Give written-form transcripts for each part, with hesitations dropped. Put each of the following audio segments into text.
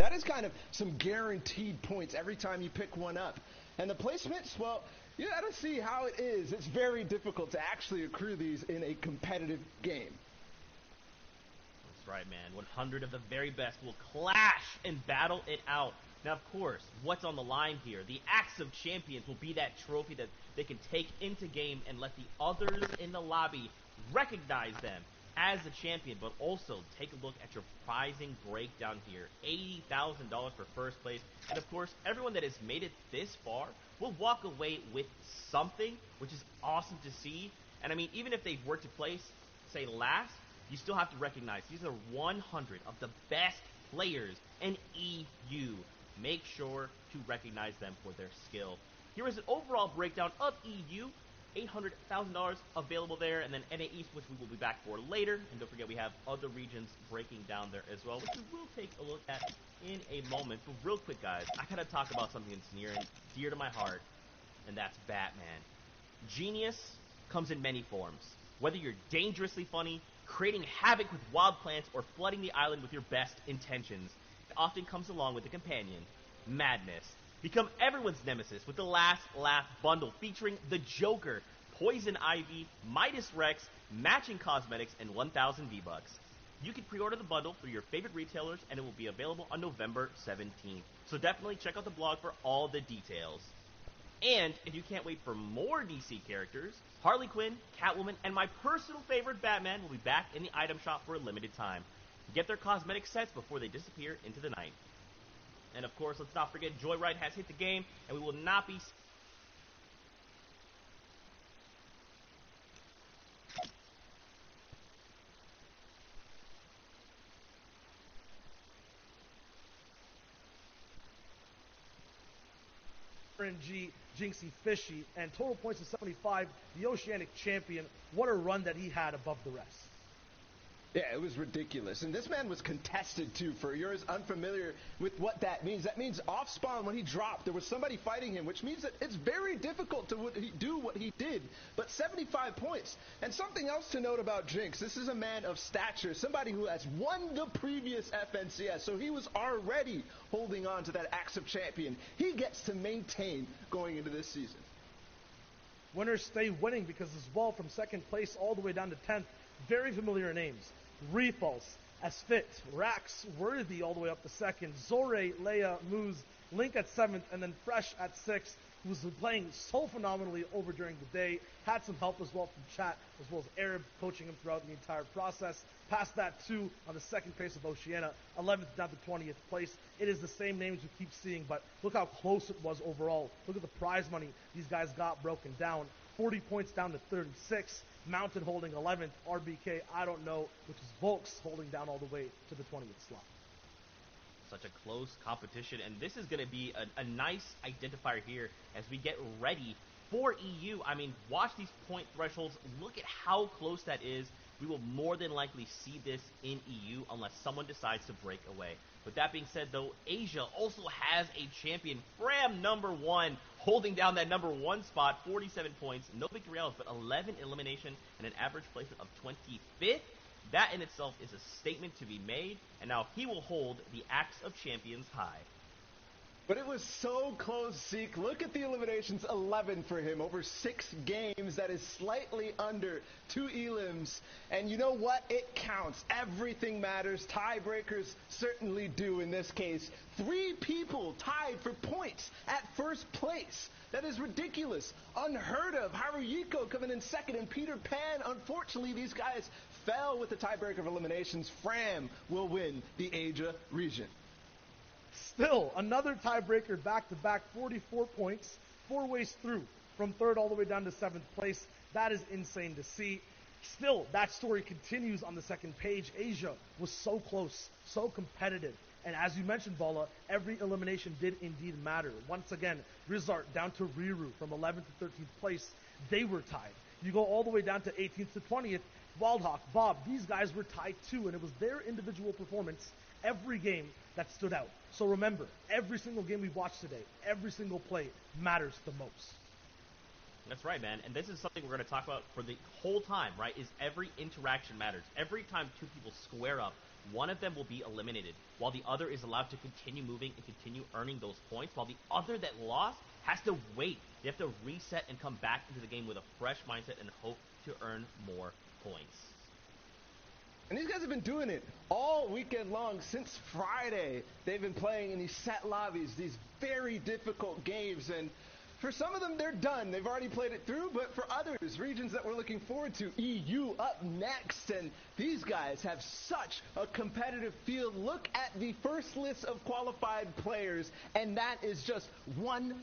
That is kind of some guaranteed points every time you pick one up. And the placements, well, you gotta see how it is. It's very difficult to actually accrue these in a competitive game. That's right, man. 100 of the very best will clash and battle it out. Now, of course, what's on the line here? The Axe of Champions will be that trophy that they can take into game and let the others in the lobby recognize them as the champion, but also take a look at your prizing breakdown here. $80,000 for first place. And of course, everyone that has made it this far will walk away with something, which is awesome to see. And I mean, even if they were to place, say, last, you still have to recognize these are 100 of the best players in EU. Make sure to recognize them for their skill. Here is an overall breakdown of EU. $800,000 available there, and then NA East, which we will be back for later. And don't forget, we have other regions breaking down there as well, which we will take a look at in a moment. But real quick, guys, I gotta talk about something that's near and dear to my heart, and that's Batman. Genius comes in many forms. Whether you're dangerously funny, creating havoc with wild plants, or flooding the island with your best intentions, it often comes along with a companion, Madness. Become everyone's nemesis with the Last Laugh bundle featuring the Joker, Poison Ivy, Midas Rex, matching cosmetics, and 1,000 V-Bucks. You can pre-order the bundle through your favorite retailers, and it will be available on November 17th. So definitely check out the blog for all the details. And if you can't wait for more DC characters, Harley Quinn, Catwoman, and my personal favorite Batman will be back in the item shop for a limited time. Get their cosmetic sets before they disappear into the night. And of course, let's not forget Joyride has hit the game, and we will not be RNG, Jinxie Fishy, and total points of 75, the Oceanic champion. What a run that he had above the rest. Yeah, it was ridiculous. And this man was contested, too. For yours unfamiliar with what that means off spawn, when he dropped, there was somebody fighting him, which means that it's very difficult to do what he did. But 75 points. And something else to note about Jinx, this is a man of stature, somebody who has won the previous FNCS, so he was already holding on to that Axe of Champion. He gets to maintain going into this season. Winners stay winning because as well, from second place all the way down to 10th, very familiar names. Repulse, Asfit, Rax, Worthy all the way up to second, Zore, Leia, Moose, Link at 7th, and then Fresh at 6th, who's been playing so phenomenally over during the day. Had some help as well from chat, as well as Arab coaching him throughout the entire process. Past that, too, on the second place of Oceania, 11th down to 20th place. It is the same names we keep seeing, but look how close it was overall. Look at the prize money these guys got broken down. 40 points down to 36. Mountain holding 11th, RBK, I don't know, which is Volks holding down all the way to the 20th slot. Such a close competition, and this is going to be a nice identifier here as we get ready for EU. I mean, watch these point thresholds. Look at how close that is. We will more than likely see this in EU unless someone decides to break away. With that being said, though, Asia also has a champion. Fram #1 holding down that #1 spot, 47 points, no victory outs, but 11 elimination and an average placement of 25th. That in itself is a statement to be made, and now he will hold the Axe of Champions high. But it was so close, Zeke. Look at the eliminations, 11 for him. Over 6 games, that is slightly under 2 elims. And you know what? It counts. Everything matters. Tiebreakers certainly do in this case. 3 people tied for points at first place. That is ridiculous. Unheard of. Haruhiko coming in second, and Peter Pan. Unfortunately, these guys fell with the tiebreaker of eliminations. Fram will win the Asia region. Still, another tiebreaker back-to-back, 44 points, 4 ways through, from 3rd all the way down to 7th place. That is insane to see. Still, that story continues on the second page. Asia was so close, so competitive. And as you mentioned, Bala, every elimination did indeed matter. Once again, Rizart down to Riru from 11th to 13th place. They were tied. You go all the way down to 18th to 20th. Waldhawk, Bob, these guys were tied too, and it was their individual performance every game that stood out. So remember, every single game we watched today, every single play matters the most. That's right, man. And this is something we're going to talk about for the whole time, right? Is every interaction matters. Every time 2 people square up, one of them will be eliminated, while the other is allowed to continue moving and continue earning those points, while the other that lost has to wait. They have to reset and come back into the game with a fresh mindset and hope to earn more points. And these guys have been doing it all weekend long since Friday. They've been playing in these set lobbies, these very difficult games, and for some of them, they're done. They've already played it through, but for others, regions that we're looking forward to, EU up next, and these guys have such a competitive field. Look at the first list of qualified players, and that is just 1/5.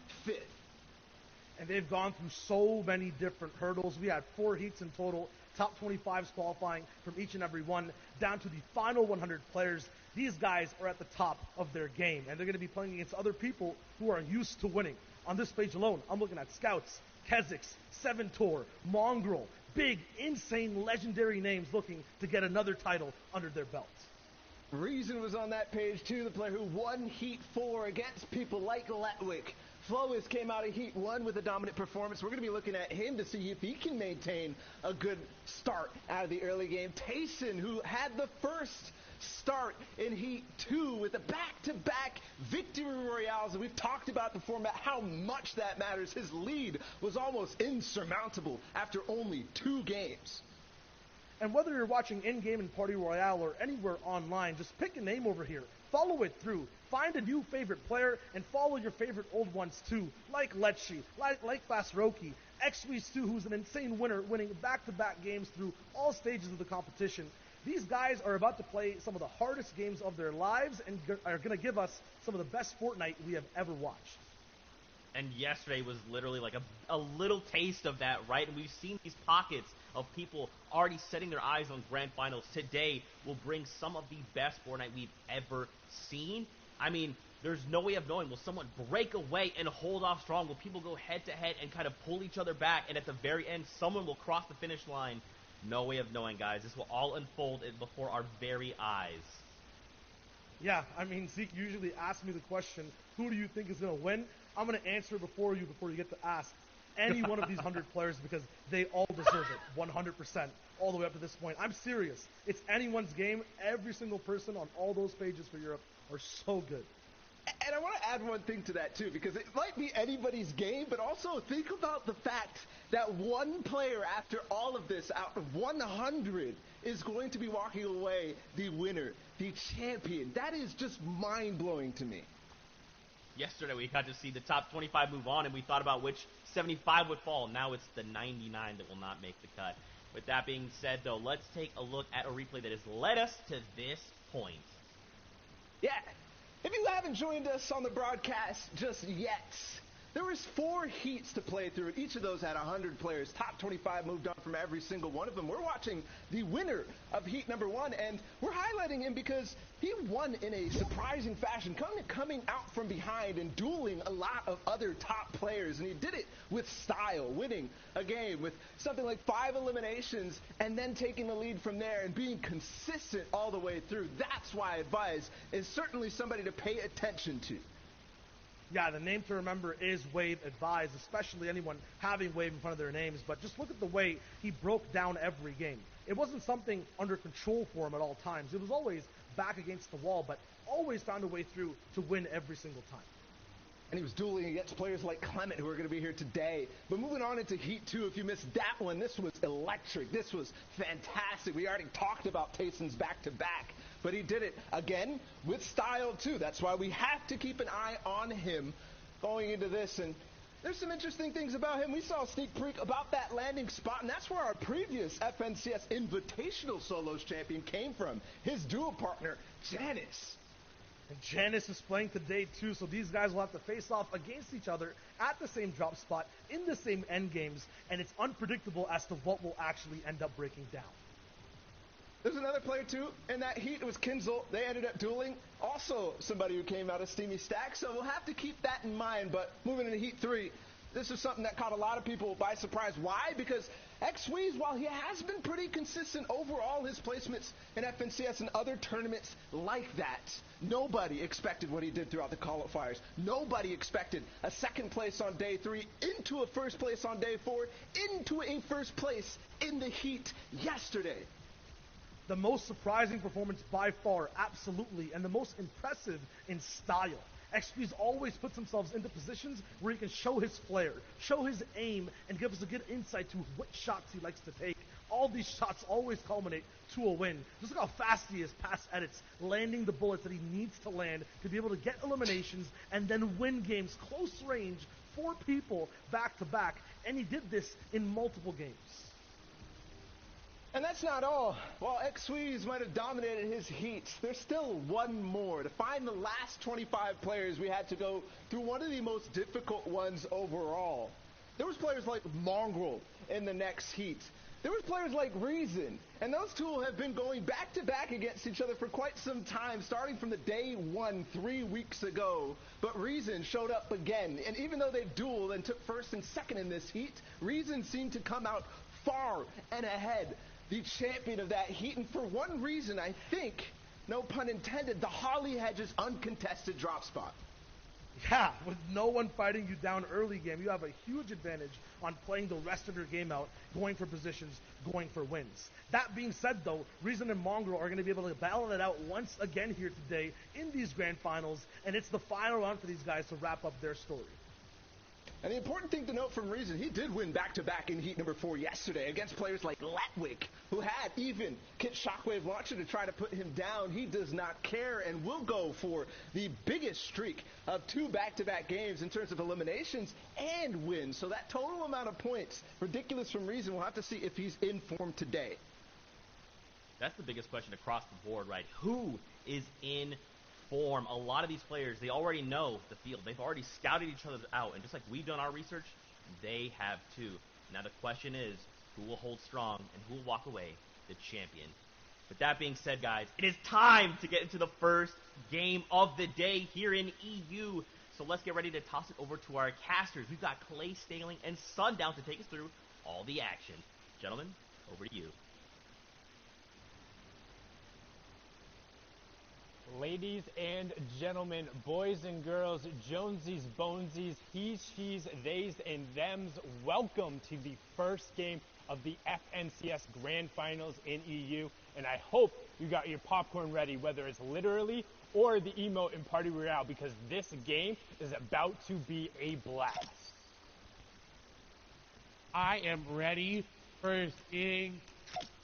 And they've gone through so many different hurdles. We had 4 heats in total, top 25s qualifying from each and every one, down to the final 100 players. These guys are at the top of their game, and they're going to be playing against other people who are used to winning. On this page alone, I'm looking at Scouts, Kha'Zix, Seventor, Mongrel, big, insane, legendary names looking to get another title under their belt. Reason was on that page too, the player who won Heat 4 against people like Letwick. Flois came out of Heat 1 with a dominant performance. We're going to be looking at him to see if he can maintain a good start out of the early game. Tayson, who had the first start in Heat 2 with the back-to-back victory royales, and we've talked about the format, how much that matters. His lead was almost insurmountable after only 2 games. And whether you're watching in-game in Party Royale or anywhere online, just pick a name over here, follow it through, find a new favorite player, and follow your favorite old ones too, like Letchi, like Fastroki, Xweez2, who's an insane winner, winning back-to-back games through all stages of the competition. These guys are about to play some of the hardest games of their lives and are going to give us some of the best Fortnite we have ever watched. And yesterday was literally like a little taste of that, right? And we've seen these pockets of people already setting their eyes on grand finals. Today will bring some of the best Fortnite we've ever seen. I mean, there's no way of knowing. Will someone break away and hold off strong? Will people go head-to-head and kind of pull each other back? And at the very end, someone will cross the finish line. No way of knowing, guys. This will all unfold before our very eyes. Yeah, I mean, Zeke usually asks me the question, who do you think is going to win? I'm going to answer before you get to ask any one of these 100 players because they all deserve it, 100%, all the way up to this point. I'm serious. It's anyone's game. Every single person on all those pages for Europe are so good. And I want to add one thing to that, too, because it might be anybody's game, but also think about the fact that one player after all of this, out of 100, is going to be walking away the winner, the champion. That is just mind-blowing to me. Yesterday we got to see the top 25 move on, and we thought about which 75 would fall. Now it's the 99 that will not make the cut. With that being said, though, let's take a look at a replay that has led us to this point. Yeah. If you haven't joined us on the broadcast just yet, there was 4 heats to play through. Each of those had 100 players. Top 25 moved on from every single one of them. We're watching the winner of heat number 1, and we're highlighting him because he won in a surprising fashion, coming out from behind and dueling a lot of other top players. And he did it with style, winning a game with something like 5 eliminations and then taking the lead from there and being consistent all the way through. That's why Advise is certainly somebody to pay attention to. Yeah, the name to remember is Wave Advise, especially anyone having Wave in front of their names. But just look at the way he broke down every game. It wasn't something under control for him at all times. It was always back against the wall, but always found a way through to win every single time. And he was dueling against players like Clement, who are going to be here today. But moving on into Heat 2, if you missed that one, this was electric. This was fantastic. We already talked about Tayson's back-to-back. But he did it, again, with style, too. That's why we have to keep an eye on him going into this. And there's some interesting things about him. We saw a sneak peek about that landing spot, and that's where our previous FNCS Invitational Solos champion came from. His duo partner, Janice. And Janice is playing today too, so these guys will have to face off against each other at the same drop spot, in the same end games, and it's unpredictable as to what will actually end up breaking down. There's another player too in that heat. It was Kinzel. They ended up dueling. Also somebody who came out of Steamy Stack, so we'll have to keep that in mind. But moving into Heat 3, this is something that caught a lot of people by surprise. Why? Because Xweez, while he has been pretty consistent overall, his placements in FNCS and other tournaments like that, nobody expected what he did throughout the qualifiers. Nobody expected a second place on day 3, into a first place on day 4, into a first place in the Heat yesterday. The most surprising performance by far, absolutely, and the most impressive in style. XP's always puts himself into positions where he can show his flair, show his aim, and give us a good insight to what shots he likes to take. All these shots always culminate to a win. Just look how fast he is past edits, landing the bullets that he needs to land to be able to get eliminations and then win games close range, 4 people back to back, and he did this in multiple games. And that's not all. While XSweeze might have dominated his heat, there's still one more. To find the last 25 players, we had to go through one of the most difficult ones overall. There was players like Mongraal in the next heat. There was players like Reason, and those two have been going back-to-back against each other for quite some time, starting from the day 1 3 weeks ago. But Reason showed up again, and even though they dueled and took first and second in this heat, Reason seemed to come out far and ahead, the champion of that heat. And for one reason, I think, no pun intended, the Holly Hedges uncontested drop spot. Yeah, with no one fighting you down early game, you have a huge advantage on playing the rest of your game out, going for positions, going for wins. That being said, though, Reason and Mongraal are going to be able to battle it out once again here today in these grand finals, and it's the final round for these guys to wrap up their story. And the important thing to note from Reason, he did win back-to-back in heat number 4 yesterday against players like Letwick, who had even Kit Shockwave Launcher to try to put him down. He does not care and will go for the biggest streak of 2 back-to-back games in terms of eliminations and wins. So that total amount of points, ridiculous from Reason. We'll have to see if he's in form today. That's the biggest question across the board, right? Who is in form? A lot of these players, they already know the field. They've already scouted each other out, and just like we've done our research, they have too. Now the question is, who will hold strong and who will walk away the champion? With that being said, guys, it is time to get into the first game of the day here in EU. So let's get ready to toss it over to our casters. We've got Clay Staling and Sundown to take us through all the action. Gentlemen, over to you. Ladies and gentlemen, boys and girls, Jonesies, Bonesies, he's, she's, theys, and thems, welcome to the first game of the FNCS Grand Finals in EU, and I hope you got your popcorn ready, whether it's literally or the emote in Party Royale, because this game is about to be a blast. I am ready for seeing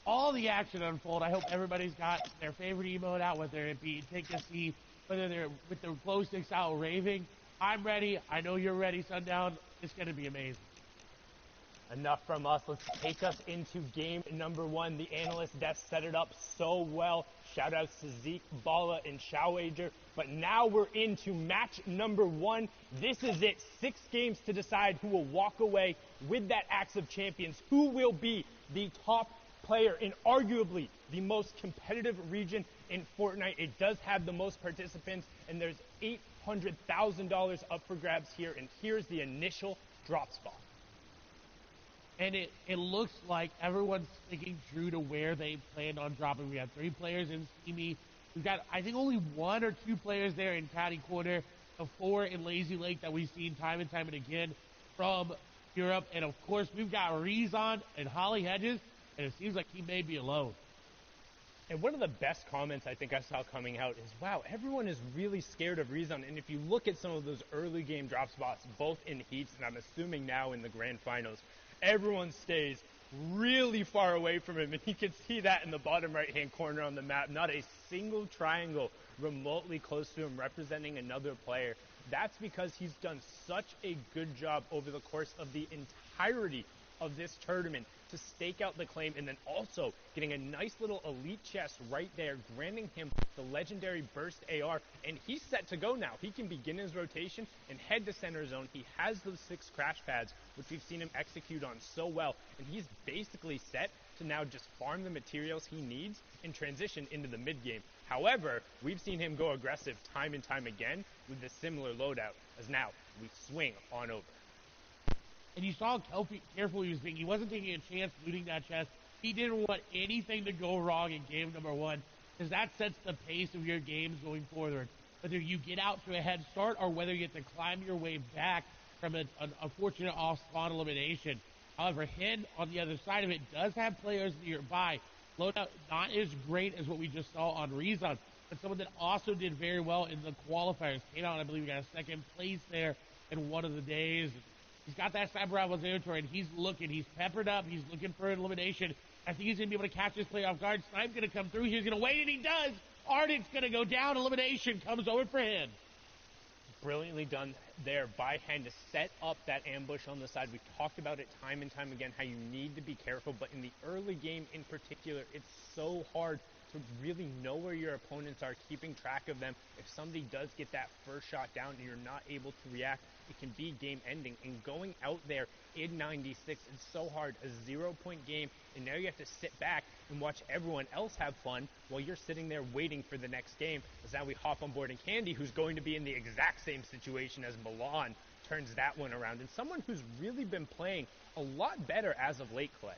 all the action unfold. I hope everybody's got their favorite emote out, whether it be take a seat, whether they're with their glow sticks out raving. I'm ready. I know you're ready, Sundown. It's going to be amazing. Enough from us. Let's take us into game number 1. The analyst desk set it up so well. Shout outs to Zeke, Bala, and Showager. But now we're into match number 1. This is it. 6 games to decide who will walk away with that Axe of Champions. Who will be the top player in arguably the most competitive region in Fortnite. It does have the most participants, and there's $800,000 up for grabs here, and here's the initial drop spot. And it looks like everyone's sticking true to where they planned on dropping. We have 3 players in Steamy. We've got, I think, only 1 or 2 players there in Catty Corner, the 4 in Lazy Lake that we've seen time and time and again from Europe. And, of course, we've got Rezon and Holly Hedges, and it seems like he may be alone. And one of the best comments I think I saw coming out is, wow, everyone is really scared of Rezon. And if you look at some of those early game drop spots, both in heats and I'm assuming now in the grand finals, everyone stays really far away from him. And you can see that in the bottom right-hand corner on the map. Not a single triangle remotely close to him representing another player. That's because he's done such a good job over the course of the entirety of this tournament to stake out the claim, and then also getting a nice little elite chest right there, granting him the legendary burst AR, and he's set to go now. He can begin his rotation and head to center zone. He has those 6 crash pads, which we've seen him execute on so well, and he's basically set to now just farm the materials he needs and transition into the mid game. However, we've seen him go aggressive time and time again with a similar loadout, as now we swing on over. And you saw how careful he was being. He wasn't taking a chance looting that chest. He didn't want anything to go wrong in game number 1, because that sets the pace of your games going forward. Whether you get out to a head start or whether you have to climb your way back from an unfortunate off-spawn elimination. However, Hen, on the other side of it, does have players nearby. Loadout not as great as what we just saw on Rezon, but someone that also did very well in the qualifiers. Came out, I believe, he got a second place there in one of the days. He's got that Cyber Rivals territory, and he's looking. He's peppered up. He's looking for an elimination. I think he's going to be able to catch this play off guard. Snipe's going to come through. He's going to wait, and he does. Ardent's going to go down. Elimination comes over for him. Brilliantly done there by Hen to set up that ambush on the side. We've talked about it time and time again, how you need to be careful, but in the early game in particular, it's so hard to really know where your opponents are, keeping track of them. If somebody does get that first shot down and you're not able to react, it can be game ending. And going out there in 96, it's so hard, a 0-point game, and now you have to sit back and watch everyone else have fun while you're sitting there waiting for the next game. As now we hop on board, and Candy, who's going to be in the exact same situation as Milan, turns that one around. And someone who's really been playing a lot better as of late, Clay.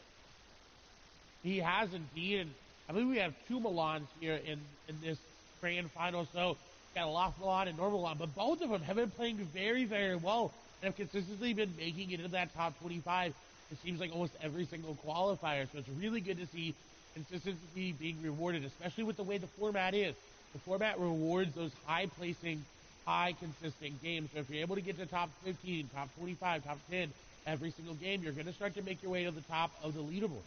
He has indeed, and I believe we have two Milans here in this grand final. So got a Loft Milan and Normal Milan, but both of them have been playing very, very well and have consistently been making it into that top 25. It seems like almost every single qualifier. So it's really good to see consistency being rewarded, especially with the way the format is. The format rewards those high placing, high consistent games. So if you're able to get to top 15, top 25, top 10 every single game, you're going to start to make your way to the top of the leaderboard.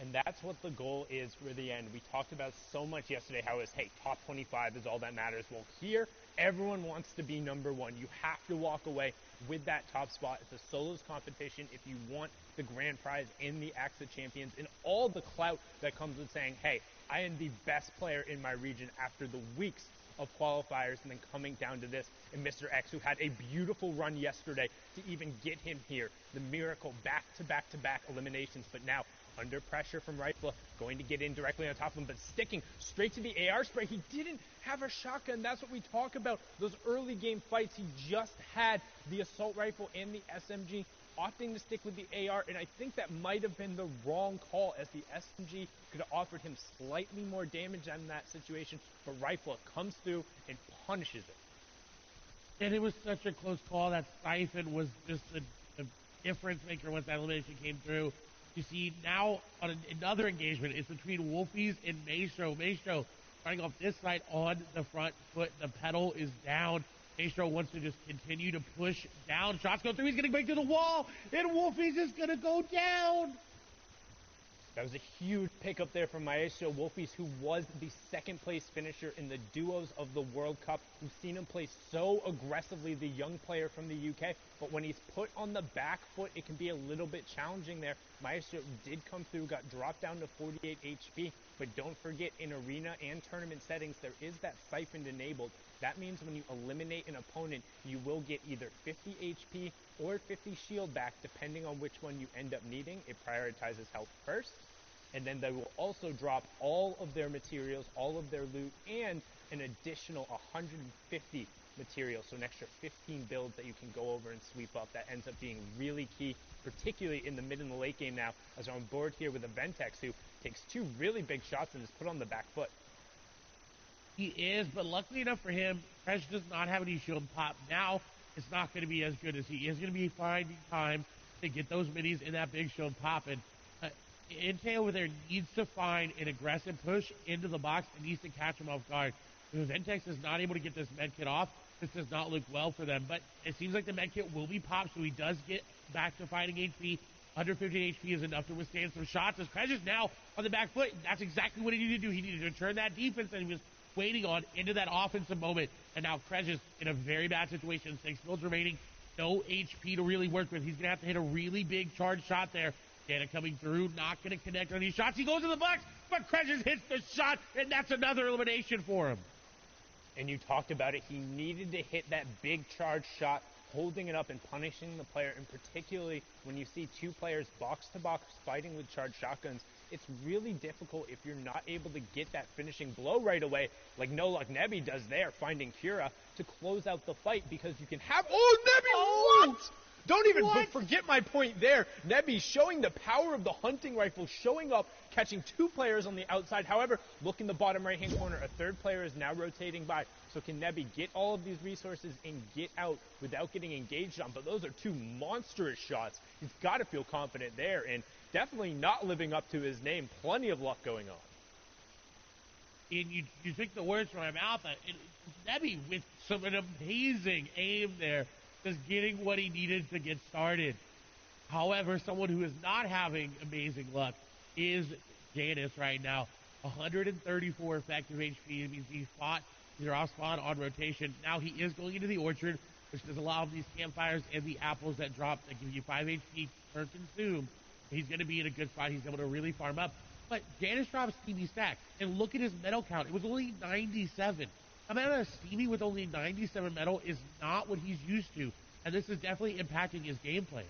And that's what the goal is for the end. We talked about so much yesterday how it's, hey, top 25 is all that matters. Well, here, everyone wants to be number one. You have to walk away with that top spot. It's a solos competition if you want the grand prize in the Axe of Champions and all the clout that comes with saying, hey, I am the best player in my region after the weeks of qualifiers and then coming down to this. And Mr. X, who had a beautiful run yesterday to even get him here. The miracle back-to-back-to-back eliminations, but now under pressure from Rifle, going to get in directly on top of him, but sticking straight to the AR spray. He didn't have a shotgun. That's what we talk about. Those early game fights, he just had the assault rifle and the SMG, opting to stick with the AR, and I think that might have been the wrong call, as the SMG could have offered him slightly more damage in that situation, but Rifle comes through and punishes it. And it was such a close call. That Siphon was just the difference maker once that elimination came through. You see now on another engagement, it's between Wolfies and Maestro. Maestro starting off this side on the front foot. The pedal is down. Maestro wants to just continue to push down. Shots go through. He's going to break through the wall. And Wolfies is going to go down. That was a huge pickup there from Maestro Wolfies, who was the second place finisher in the duos of the World Cup. We've seen him play so aggressively, the young player from the UK, but when he's put on the back foot, it can be a little bit challenging there. Maestro did come through, got dropped down to 48 HP, but don't forget, in arena and tournament settings, there is that siphon enabled. That means when you eliminate an opponent, you will get either 50 HP or 50 shield back, depending on which one you end up needing. It prioritizes health first, and then they will also drop all of their materials, all of their loot, and an additional 150 materials, so an extra 15 builds that you can go over and sweep up. That ends up being really key, particularly in the mid and the late game now, as I'm on board here with a Ventex, who takes two really big shots and is put on the back foot. He is, but luckily enough for him, Fresh does not have any shield pop. Now, it's not going to be as good as he is going to be finding time to get those minis in that big shield pop. And Intel over there needs to find an aggressive push into the box and needs to catch him off guard. If Ventex is not able to get this medkit off, this does not look well for them. But it seems like the medkit will be popped, so he does get back to fighting HP. Under 50 HP is enough to withstand some shots. As Krez is now on the back foot, that's exactly what he needed to do. He needed to turn that defense that he was waiting on into that offensive moment. And now Krez is in a very bad situation. 6 builds remaining, no HP to really work with. He's going to have to hit a really big charge shot there. Dana coming through, not going to connect on these shots. He goes in the box, but Krez hits the shot, and that's another elimination for him. And you talked about it. He needed to hit that big charge shot, holding it up and punishing the player, and particularly when you see two players box-to-box fighting with charged shotguns, it's really difficult if you're not able to get that finishing blow right away, like No Luck Nebby does there, finding Kira to close out the fight, because you can have... Oh, Nebby, what? Don't even forget my point there. Nebby showing the power of the hunting rifle, showing up, catching two players on the outside. However, look in the bottom right-hand corner. A third player is now rotating by. So can Nebby get all of these resources and get out without getting engaged on? But those are two monstrous shots. He's got to feel confident there. And definitely not living up to his name. Plenty of luck going on. And you took the words from my mouth. Nebby with an amazing aim there, just getting what he needed to get started. However, someone who is not having amazing luck is Janus right now. 134 effective HP. It means he fought either off spawn on rotation. Now he is going into the orchard, which does allow these campfires and the apples that drop that give you 5 HP per consume. He's going to be in a good spot. He's able to really farm up. But Janus drops Steamy stack, and look at his metal count. It was only 97. Coming out of Steamy with only 97 metal is not what he's used to, and this is definitely impacting his gameplay.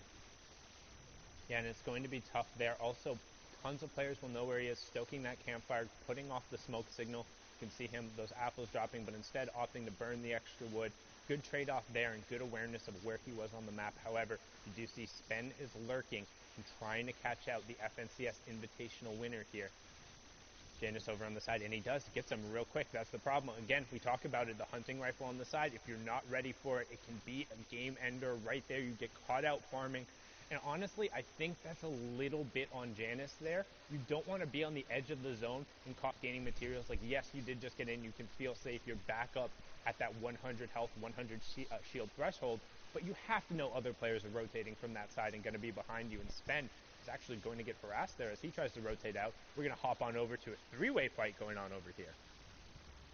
Yeah, and it's going to be tough there. Also, tons of players will know where he is, stoking that campfire, putting off the smoke signal. You can see him, those apples dropping, but instead opting to burn the extra wood. Good trade-off there and good awareness of where he was on the map. However, you do see Spen is lurking and trying to catch out the FNCS Invitational winner here. Janus over on the side, and he does. Gets him real quick. That's the problem. Again, we talk about it, the hunting rifle on the side. If you're not ready for it, it can be a game ender right there. You get caught out farming. And honestly, I think that's a little bit on Janus there. You don't want to be on the edge of the zone and caught gaining materials. Like, yes, you did just get in. You can feel safe. You're back up at that 100 health, 100 shield threshold. But you have to know other players are rotating from that side and going to be behind you. And Spen is actually going to get harassed there as he tries to rotate out. We're going to hop on over to a 3-way fight going on over here.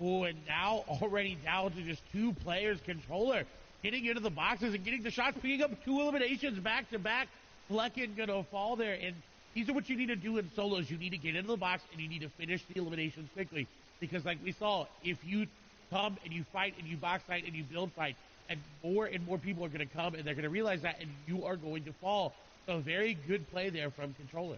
Oh, and now already down to just 2 players. Controller getting into the boxes and getting the shots, picking up 2 eliminations back to back. Flecken gonna fall there, and these are what you need to do in solos. You need to get into the box and you need to finish the eliminations quickly, because like we saw, if you come and you fight and you box fight and you build fight, and more people are gonna come and they're gonna realize that, and you are going to fall. So very good play there from Controller.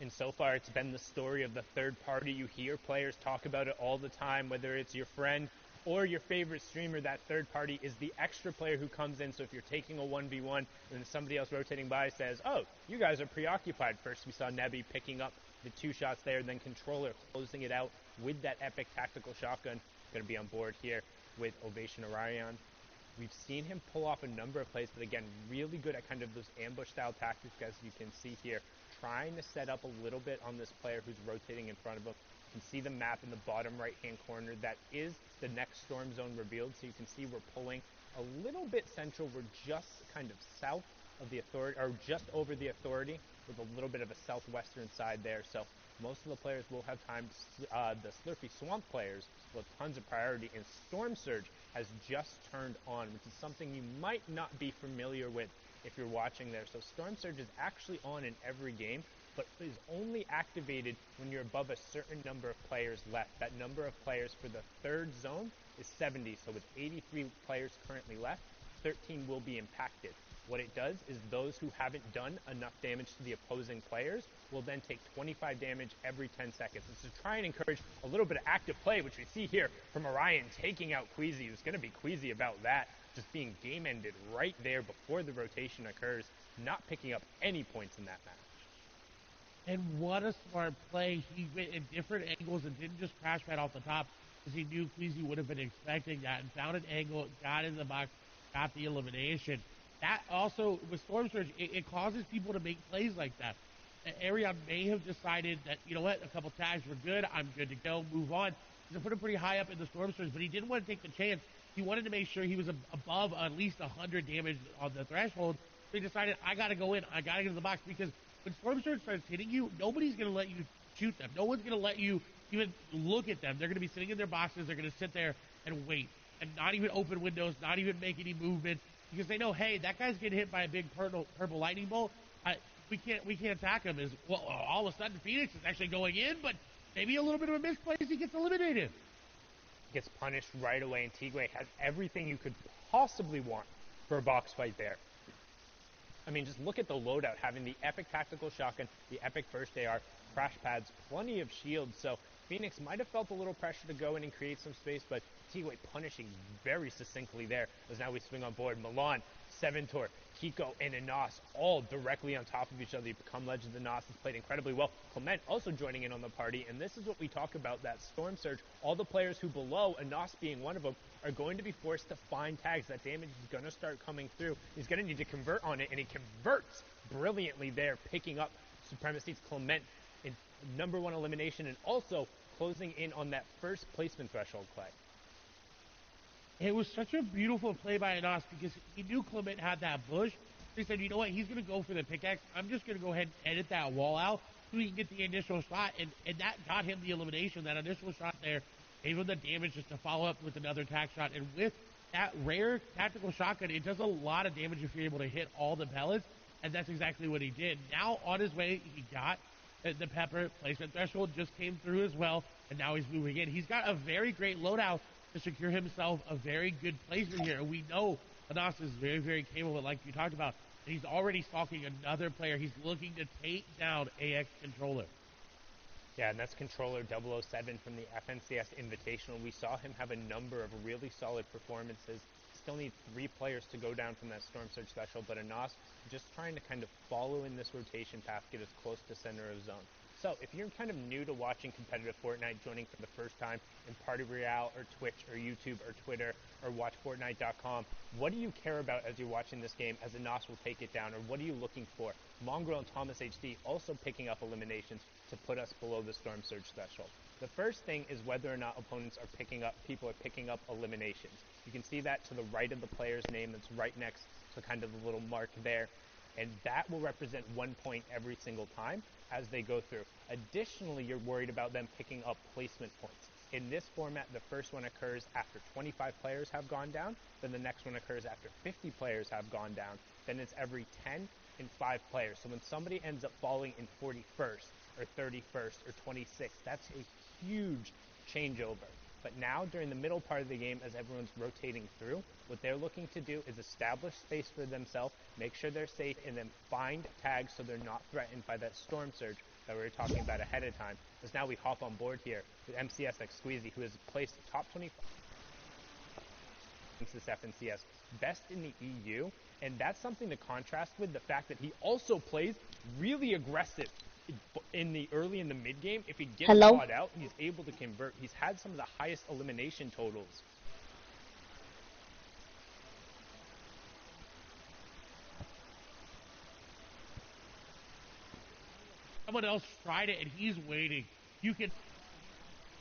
And so far, it's been the story of the third party. You hear players talk about it all the time, whether it's your friend or your favorite streamer. That third party is the extra player who comes in. So if you're taking a 1v1 and then somebody else rotating by says, oh, you guys are preoccupied. First we saw Nebby picking up the 2 shots there, then Controller closing it out with that epic tactical shotgun. Going to be on board here with Ovation Orion. We've seen him pull off a number of plays, but again, really good at kind of those ambush-style tactics, as you can see here, trying to set up a little bit on this player who's rotating in front of him. You can see the map in the bottom right-hand corner. That is the next storm zone revealed, so you can see we're pulling a little bit central. We're just kind of south of the authority, or just over the authority, with a little bit of a southwestern side there. So most of the players will have time. The Slurpy Swamp players will have tons of priority, and Storm Surge has just turned on, which is something you might not be familiar with if you're watching there. So Storm Surge is actually on in every game, but is only activated when you're above a certain number of players left. That number of players for the third zone is 70, so with 83 players currently left, 13 will be impacted. What it does is those who haven't done enough damage to the opposing players will then take 25 damage every 10 seconds. And to try and encourage a little bit of active play, which we see here from Orion taking out Queasy, who's going to be queasy about that, just being game-ended right there before the rotation occurs, not picking up any points in that match. And what a smart play. He went in different angles and didn't just crash pad off the top, because he knew Queasy would have been expecting that, and found an angle, got in the box, got the elimination. That also, with Storm Surge, it causes people to make plays like that. Arion may have decided that, you know what, a couple tags were good, I'm good to go, move on. He's put him pretty high up in the Storm Surge, but he didn't want to take the chance. He wanted to make sure he was above at least 100 damage on the threshold. So he decided, I got to go in, I got to get in the box, because when Storm Surge starts hitting you, nobody's going to let you shoot them. No one's going to let you even look at them. They're going to be sitting in their boxes, they're going to sit there and wait, and not even open windows, not even make any movement, because they know, hey, that guy's getting hit by a big purple lightning bolt. We can't attack him. Well, all of a sudden Phoenix is actually going in, but maybe a little bit of a misplay as he gets eliminated. Gets punished right away, and Tigwe has everything you could possibly want for a box fight there. I mean, just look at the loadout, having the epic tactical shotgun, the epic first AR, crash pads, plenty of shields. So Phoenix might have felt a little pressure to go in and create some space, but Tigwe punishing very succinctly there, as now we swing on board. Milan, Seventor, Kiko, and Anas all directly on top of each other. You become Legend. Anas has played incredibly well. Clement also joining in on the party, and this is what we talk about, that Storm Surge. All the players who below, Anas being one of them, are going to be forced to find tags. That damage is going to start coming through. He's going to need to convert on it, and he converts brilliantly there, picking up Supremacy's Clement in number 1 elimination and also closing in on that first placement threshold, Clay. It was such a beautiful play by Anas because he knew Clement had that bush. He said, you know what, he's going to go for the pickaxe. I'm just going to go ahead and edit that wall out so he can get the initial shot. And that got him the elimination. That initial shot there gave him the damage just to follow up with another tack shot. And with that rare tactical shotgun, it does a lot of damage if you're able to hit all the pellets. And that's exactly what he did. Now on his way, he got the pepper placement threshold, just came through as well. And now he's moving in. He's got a very great loadout to secure himself a very good placement here. We know Anas is very, very capable, like you talked about. And he's already stalking another player. He's looking to take down AX Controller. Yeah, and that's Controller 007 from the FNCS Invitational. We saw him have a number of really solid performances. Still need 3 players to go down from that Storm Surge threshold, but Anas just trying to kind of follow in this rotation path, get as close to center of zone. So if you're kind of new to watching competitive Fortnite, joining for the first time in Party Royale or Twitch or YouTube or Twitter or watchfortnite.com, what do you care about as you're watching this game as Anas will take it down, or what are you looking for? Mongrel and Thomas HD also picking up eliminations to put us below the Storm Surge threshold. The first thing is whether or not people are picking up eliminations. You can see that to the right of the player's name that's right next to kind of the little mark there. And that will represent 1 point every single time as they go through. Additionally, you're worried about them picking up placement points. In this format, the first one occurs after 25 players have gone down, then the next one occurs after 50 players have gone down, then it's every 10 and 5 players. So when somebody ends up falling in 41st or 31st or 26th, that's a huge changeover. But now, during the middle part of the game, as everyone's rotating through, what they're looking to do is establish space for themselves, make sure they're safe, and then find tags so they're not threatened by that Storm Surge that we were talking about ahead of time. Because now we hop on board here with MCSX Squeezy, who has placed top 25 this FNCS, best in the EU, and that's something to contrast with the fact that he also plays really aggressive early in the mid game. If he gets caught out, he's able to convert. He's had some of the highest elimination totals. Someone else tried it, and he's waiting. You can